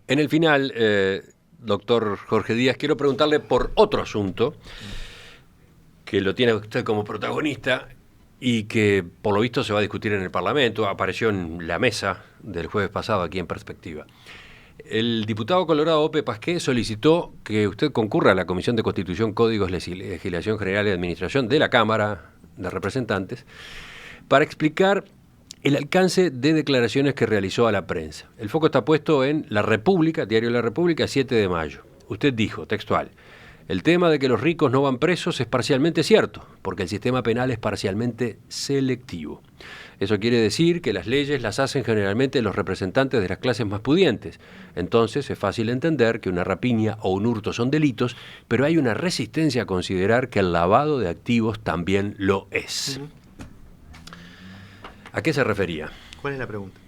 En el final, doctor Jorge Díaz, quiero preguntarle por otro asunto que lo tiene usted como protagonista y que por lo visto se va a discutir en el Parlamento, apareció en la mesa del jueves pasado aquí en Perspectiva. El diputado colorado Ope Pasqué solicitó que usted concurra a la Comisión de Constitución, Códigos, Legislación General y Administración de la Cámara de Representantes para explicar el alcance de declaraciones que realizó a la prensa. El foco está puesto en La República, diario La República, 7 de mayo. Usted dijo, textual, el tema de que los ricos no van presos es parcialmente cierto, porque el sistema penal es parcialmente selectivo. Eso quiere decir que las leyes las hacen generalmente los representantes de las clases más pudientes. Entonces es fácil entender que una rapiña o un hurto son delitos, pero hay una resistencia a considerar que el lavado de activos también lo es. ¿A qué se refería? ¿Cuál es la pregunta?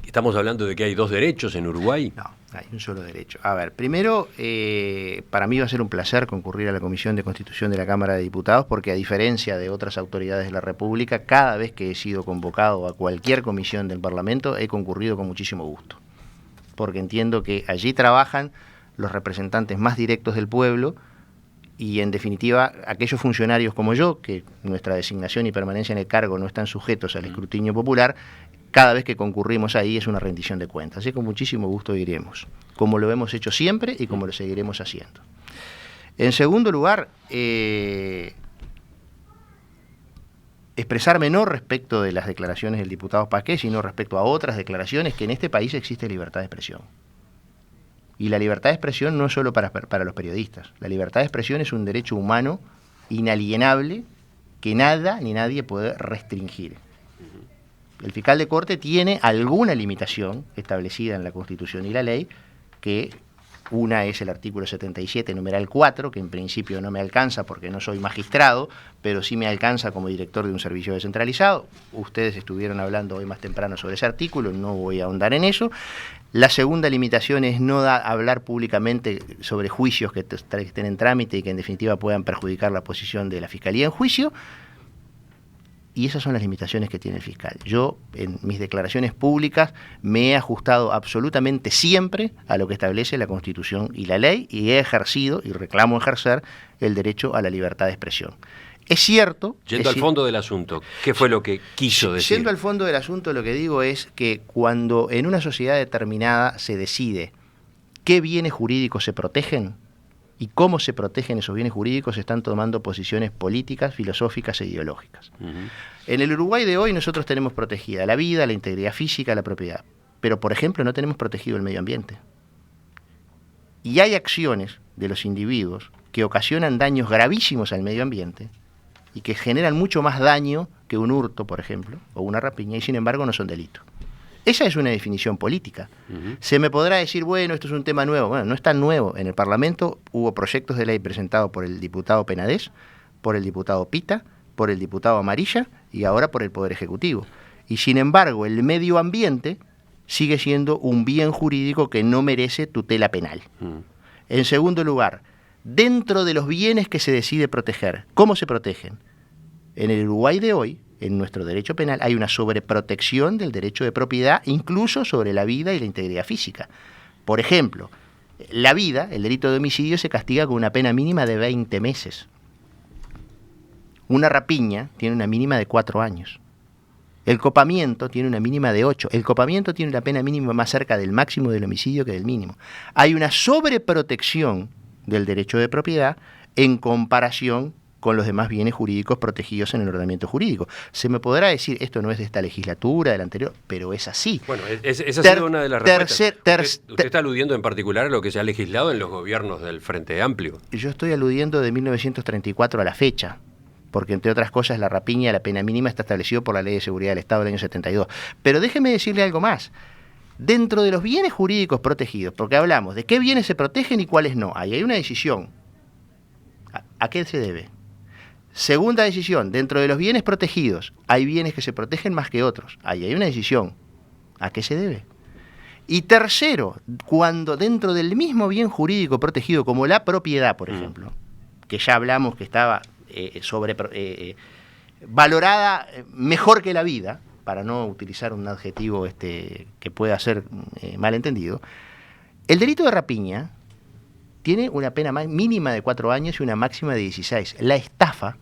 ¿Estamos hablando de que hay dos derechos en Uruguay? No, hay un solo derecho. A ver, primero, para mí va a ser un placer concurrir a la Comisión de Constitución de la Cámara de Diputados, porque a diferencia de otras autoridades de la República, cada vez que he sido convocado a cualquier comisión del Parlamento, he concurrido con muchísimo gusto. Porque entiendo que allí trabajan los representantes más directos del pueblo y, en definitiva, aquellos funcionarios como yo, que nuestra designación y permanencia en el cargo no están sujetos al escrutinio popular, cada vez que concurrimos ahí es una rendición de cuentas. Así que con muchísimo gusto iremos, como lo hemos hecho siempre y como lo seguiremos haciendo. En segundo lugar, expresarme no respecto de las declaraciones del diputado Pasqué, sino respecto a otras declaraciones, que en este país existe libertad de expresión. Y la libertad de expresión no es solo para los periodistas. La libertad de expresión es un derecho humano inalienable que nada ni nadie puede restringir. El fiscal de corte tiene alguna limitación establecida en la Constitución y la ley, que una es el artículo 77, numeral 4, que en principio no me alcanza porque no soy magistrado, pero sí me alcanza como director de un servicio descentralizado. Ustedes estuvieron hablando hoy más temprano sobre ese artículo, no voy a ahondar en eso. La segunda limitación es no hablar públicamente sobre juicios que estén en trámite y que en definitiva puedan perjudicar la posición de la Fiscalía en juicio. Y esas son las limitaciones que tiene el fiscal. Yo, en mis declaraciones públicas, me he ajustado absolutamente siempre a lo que establece la Constitución y la ley, y he ejercido, y reclamo ejercer, el derecho a la libertad de expresión. Es cierto... Yendo al fondo del asunto, ¿qué fue lo que quiso decir? Yendo al fondo del asunto, lo que digo es que cuando en una sociedad determinada se decide qué bienes jurídicos se protegen y cómo se protegen esos bienes jurídicos, se están tomando posiciones políticas, filosóficas e ideológicas. En el Uruguay de hoy nosotros tenemos protegida la vida, la integridad física, la propiedad, pero por ejemplo no tenemos protegido el medio ambiente. Y hay acciones de los individuos que ocasionan daños gravísimos al medio ambiente y que generan mucho más daño que un hurto, por ejemplo, o una rapiña, y sin embargo no son delitos. Esa es una definición política. Se me podrá decir, bueno, esto es un tema nuevo. Bueno, no es tan nuevo. En el Parlamento hubo proyectos de ley presentados por el diputado Penades, por el diputado Pita, por el diputado Amarilla y ahora por el Poder Ejecutivo. Y sin embargo, el medio ambiente sigue siendo un bien jurídico que no merece tutela penal. En segundo lugar, dentro de los bienes que se decide proteger, ¿cómo se protegen? En el Uruguay de hoy, en nuestro derecho penal, hay una sobreprotección del derecho de propiedad, incluso sobre la vida y la integridad física. Por ejemplo, la vida, el delito de homicidio, se castiga con una pena mínima de 20 meses. Una rapiña tiene una mínima de 4 años. El copamiento tiene una mínima de 8. El copamiento tiene una pena mínima más cerca del máximo del homicidio que del mínimo. Hay una sobreprotección del derecho de propiedad en comparación con los demás bienes jurídicos protegidos en el ordenamiento jurídico. Se me podrá decir, esto no es de esta legislatura, de la anterior, pero es así. Bueno, esa ha sido una de las respuestas. Usted está aludiendo en particular a lo que se ha legislado en los gobiernos del Frente Amplio. Yo estoy aludiendo de 1934 a la fecha, porque entre otras cosas la rapiña, la pena mínima, está establecido por la Ley de Seguridad del Estado del año 72. Pero déjeme decirle algo más. Dentro de los bienes jurídicos protegidos, porque hablamos de qué bienes se protegen y cuáles no, ahí hay una decisión. ¿A qué se debe? Segunda decisión, dentro de los bienes protegidos, hay bienes que se protegen más que otros. Ahí hay una decisión. ¿A qué se debe? Y tercero, cuando dentro del mismo bien jurídico protegido, como la propiedad, por ejemplo, que ya hablamos que estaba valorada mejor que la vida, para no utilizar un adjetivo que pueda ser malentendido, el delito de rapiña tiene una pena mínima de 4 años y una máxima de 16. La estafa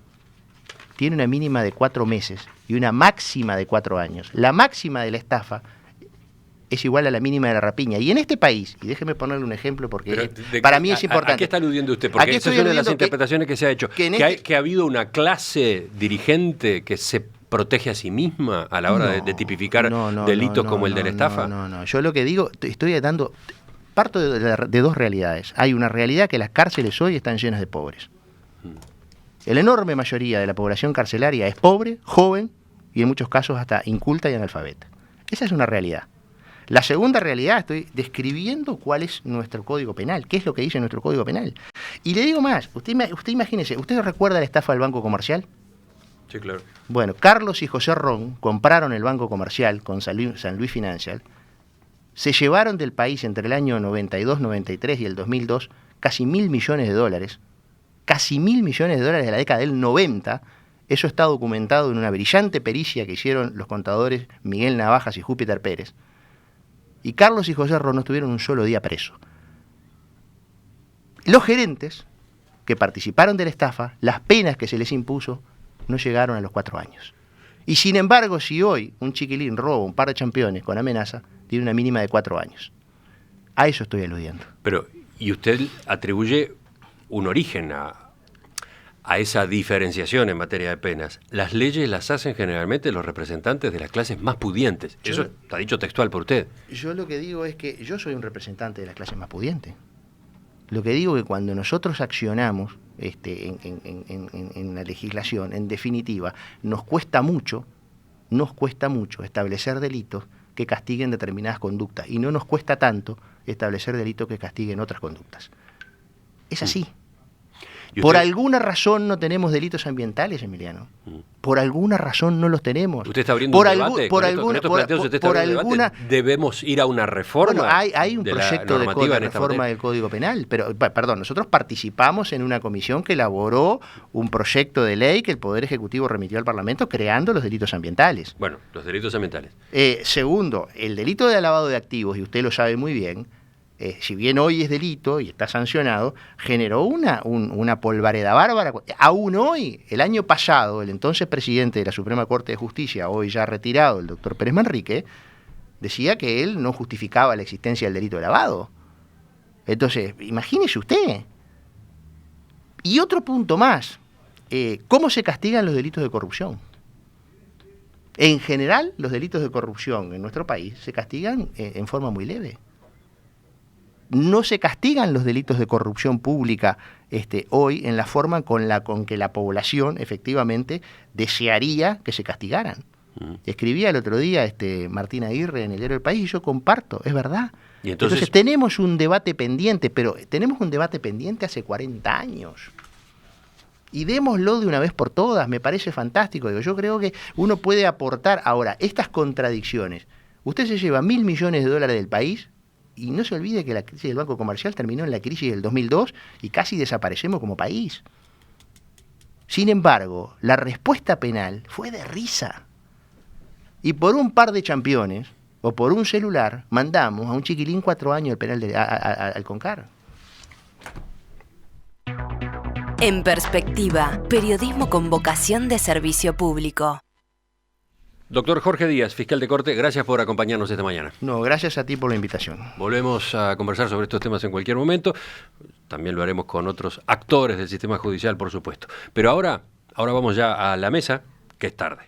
tiene una mínima de 4 meses y una máxima de 4 años. La máxima de la estafa es igual a la mínima de la rapiña. Y en este país, y déjeme ponerle un ejemplo porque para mí es importante. ¿A qué está aludiendo usted? Porque esa es una de las interpretaciones que se ha hecho. Que ha habido una clase dirigente que se protege a sí misma a la hora de tipificar delitos como el de la estafa. No. Yo lo que digo, parto de 2 realidades. Hay una realidad que las cárceles hoy están llenas de pobres. La enorme mayoría de la población carcelaria es pobre, joven y en muchos casos hasta inculta y analfabeta. Esa es una realidad. La segunda realidad, estoy describiendo cuál es nuestro Código Penal, qué es lo que dice nuestro Código Penal. Y le digo más, usted imagínese, ¿usted recuerda la estafa del Banco Comercial? Sí, claro. Bueno, Carlos y José Ron compraron el Banco Comercial con San Luis Financial, se llevaron del país entre el año 92, 93 y el 2002 casi $1.000 millones, casi $1.000 millones de la década del 90. Eso está documentado en una brillante pericia que hicieron los contadores Miguel Navajas y Júpiter Pérez. Y Carlos y José Ron no estuvieron un solo día presos. Los gerentes que participaron de la estafa, las penas que se les impuso, no llegaron a los 4 años. Y sin embargo, si hoy un chiquilín roba un par de championes con amenaza, tiene una mínima de 4 años. A eso estoy aludiendo. Pero, ¿y usted atribuye un origen a esa diferenciación en materia de penas? Las leyes las hacen generalmente los representantes de las clases más pudientes. Eso está dicho textual por usted. Yo lo que digo es que yo soy un representante de las clases más pudientes. Lo que digo es que cuando nosotros accionamos en la legislación, en definitiva, nos cuesta mucho establecer delitos que castiguen determinadas conductas y no nos cuesta tanto establecer delitos que castiguen otras conductas. Es así. Por alguna razón no tenemos delitos ambientales, Emiliano. Por alguna razón no los tenemos. ¿Usted está abriendo un debate? Con estos planteos usted está abriendo un debate. ¿Debemos ir a una reforma? Bueno, hay un proyecto de reforma del Código Penal, pero, perdón, nosotros participamos en una comisión que elaboró un proyecto de ley que el Poder Ejecutivo remitió al Parlamento creando los delitos ambientales. Bueno, los delitos ambientales. Segundo, el delito de lavado de activos, y usted lo sabe muy bien, si bien hoy es delito y está sancionado, generó una polvareda bárbara. Aún hoy, el año pasado, el entonces presidente de la Suprema Corte de Justicia, hoy ya retirado, el doctor Pérez Manrique, decía que él no justificaba la existencia del delito de lavado. Entonces, imagínese usted. Y otro punto más, ¿cómo se castigan los delitos de corrupción? En general, los delitos de corrupción en nuestro país se castigan en forma muy leve. No se castigan los delitos de corrupción pública hoy en la forma con que la población efectivamente desearía que se castigaran. Escribía el otro día Martín Aguirre en el diario El País y yo comparto, es verdad. ¿Y entonces tenemos un debate pendiente, pero tenemos un debate pendiente hace 40 años. Y démoslo de una vez por todas, me parece fantástico. Yo creo que uno puede aportar ahora estas contradicciones. Usted se lleva $1.000 millones del país. Y no se olvide que la crisis del Banco Comercial terminó en la crisis del 2002 y casi desaparecemos como país. Sin embargo, la respuesta penal fue de risa. Y por un par de championes o por un celular mandamos a un chiquilín 4 años al penal al CONCAR. En Perspectiva, periodismo con vocación de servicio público. Doctor Jorge Díaz, fiscal de Corte, gracias por acompañarnos esta mañana. No, gracias a ti por la invitación. Volvemos a conversar sobre estos temas en cualquier momento. También lo haremos con otros actores del sistema judicial, por supuesto. Pero ahora vamos ya a la mesa, que es tarde.